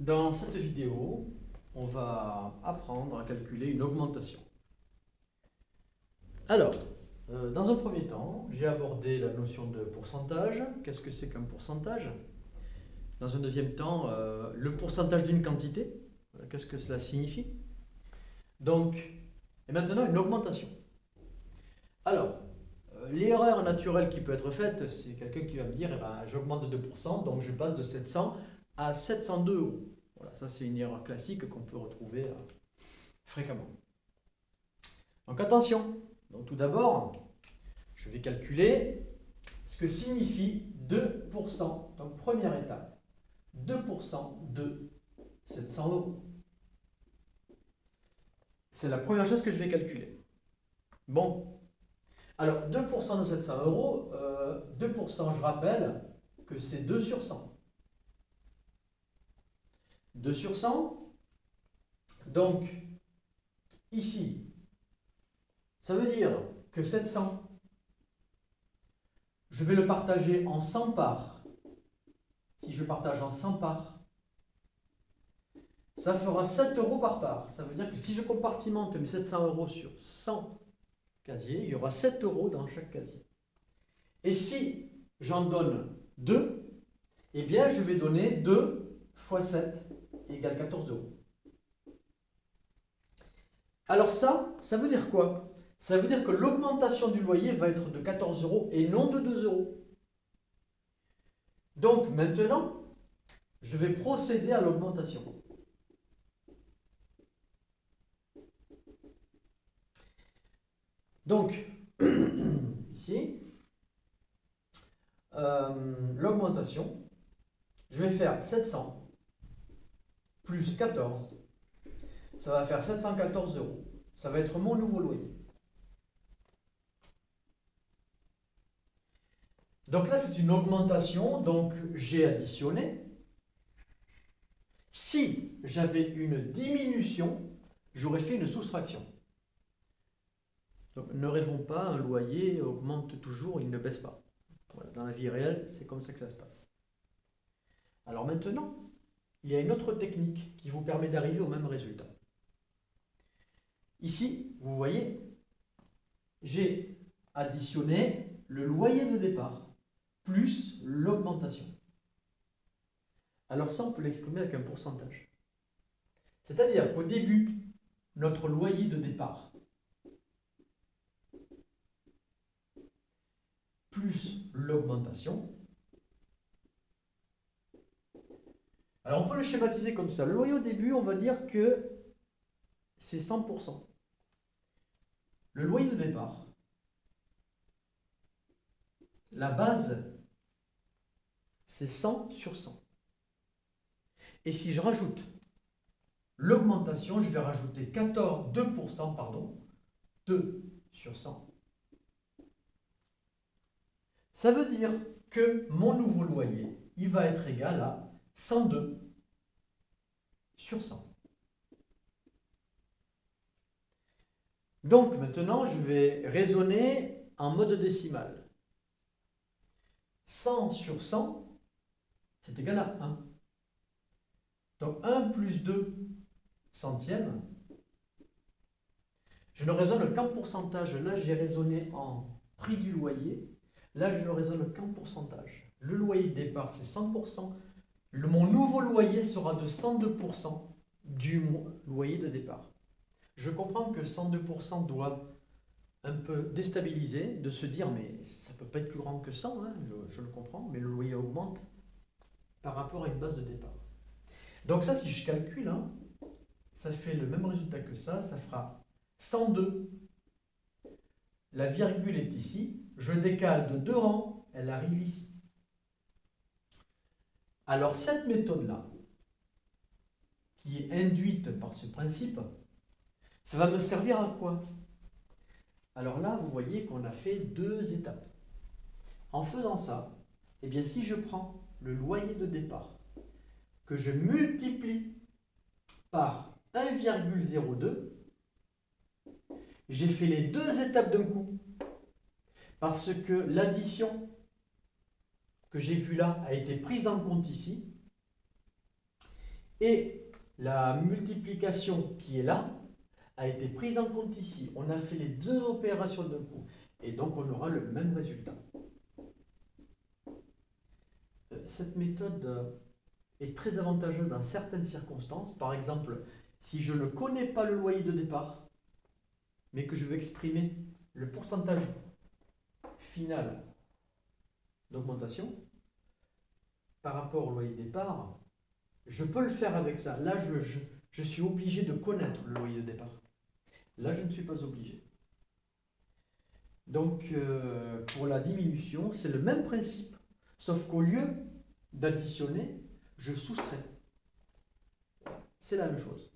Dans cette vidéo, on va apprendre à calculer une augmentation. Alors, dans un premier temps, j'ai abordé la notion de pourcentage. Qu'est-ce que c'est qu'un pourcentage? Dans un deuxième temps, le pourcentage d'une quantité. Qu'est-ce que cela signifie? Donc, et maintenant, une augmentation. Alors, l'erreur naturelle qui peut être faite, c'est quelqu'un qui va me dire, eh ben, j'augmente de 2%, donc je passe de 700 à 702 euros. Voilà, ça c'est une erreur classique qu'on peut retrouver fréquemment. Donc attention, donc tout d'abord, je vais calculer ce que signifie 2%. Donc première étape, 2% de 700 euros. C'est la première chose que je vais calculer. Bon, alors 2% de 700 euros, 2%, je rappelle que c'est 2 sur 100. 2 sur 100, donc ici, ça veut dire que 700, je vais le partager en 100 parts. Si je partage en 100 parts, ça fera 7 euros par part. Ça veut dire que si je compartimente mes 700 euros sur 100 casiers, il y aura 7 euros dans chaque casier. Et si j'en donne 2, eh bien je vais donner 2 fois 7 égale 14 euros. Alors ça veut dire quoi? Ça veut dire que l'augmentation du loyer va être de 14 euros et non de 2 euros. Donc maintenant, je vais procéder à l'augmentation. Donc, ici, l'augmentation, je vais faire 700 plus 14, ça va faire 714 euros. Ça va être mon nouveau loyer. Donc là, c'est une augmentation, donc j'ai additionné. Si j'avais une diminution, j'aurais fait une soustraction. Donc ne rêvons pas, un loyer augmente toujours, il ne baisse pas. Voilà, dans la vie réelle, c'est comme ça que ça se passe. Alors maintenant, il y a une autre technique qui vous permet d'arriver au même résultat. Ici, vous voyez, j'ai additionné le loyer de départ plus l'augmentation. Alors ça, on peut l'exprimer avec un pourcentage. C'est-à-dire qu'au début, notre loyer de départ plus l'augmentation. Alors on peut le schématiser comme ça. Le loyer au début, on va dire que c'est 100%. Le loyer de départ, la base, c'est 100 sur 100. Et si je rajoute l'augmentation, je vais rajouter 2%, 2 sur 100. Ça veut dire que mon nouveau loyer, il va être égal à 102 sur 100. Donc maintenant, je vais raisonner en mode décimal. 100 sur 100, c'est égal à 1. Donc 1 plus 2 centièmes. Je ne raisonne qu'en pourcentage. Là, j'ai raisonné en prix du loyer. Là, je ne raisonne qu'en pourcentage. Le loyer de départ, c'est 100%. Mon nouveau loyer sera de 102% du loyer de départ. Je comprends que 102% doit un peu déstabiliser, de se dire mais ça ne peut pas être plus grand que 100, hein, je le comprends, mais le loyer augmente par rapport à une base de départ. Donc ça, si je calcule, hein, ça fait le même résultat que ça fera 102. La virgule est ici, je décale de 2 rangs, elle arrive ici. Alors cette méthode-là, qui est induite par ce principe, ça va me servir à quoi? Alors là, vous voyez qu'on a fait 2 étapes. En faisant ça, eh bien, si je prends le loyer de départ, que je multiplie par 1,02, j'ai fait les 2 étapes d'un coup. Parce que l'addition que j'ai vue là a été prise en compte ici. Et la multiplication qui est là a été prise en compte ici. On a fait les deux opérations d'un coup. Et donc on aura le même résultat. Cette méthode est très avantageuse dans certaines circonstances. Par exemple, si je ne connais pas le loyer de départ, mais que je veux exprimer le pourcentage final d'augmentation par rapport au loyer de départ, je peux le faire avec ça. Là, je suis obligé de connaître le loyer de départ. Là, je ne suis pas obligé. Donc, pour la diminution, c'est le même principe, sauf qu'au lieu d'additionner, je soustrais. C'est la même chose.